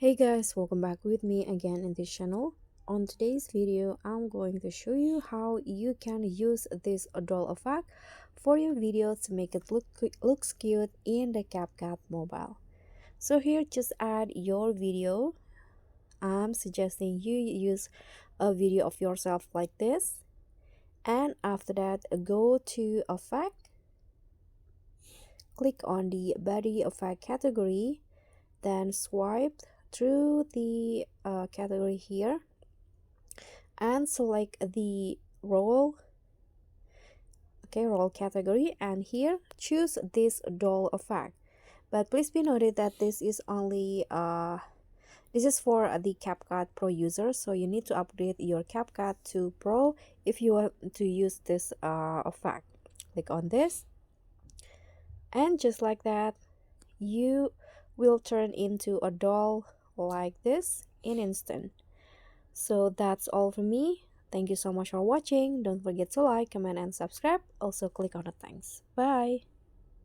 Hey guys, welcome back with me again in this channel. On today's video, I'm going to show you how you can use this doll effect for your video to make it looks cute in the CapCut mobile. So here, just add your video. I'm suggesting you use a video of yourself like this, and after that, go to Effect, click on the Body Effect category, then swipe through the category here and select the roll category, and here choose this doll effect. But please be noted that this is only this is for the CapCut Pro user, so you need to upgrade your CapCut to Pro if you want to use this effect. Click on this, and just like that, you will turn into a doll like this in instant. So that's all from me. Thank you so much for watching. Don't forget to like, comment, and subscribe. Also click on the thanks. Bye.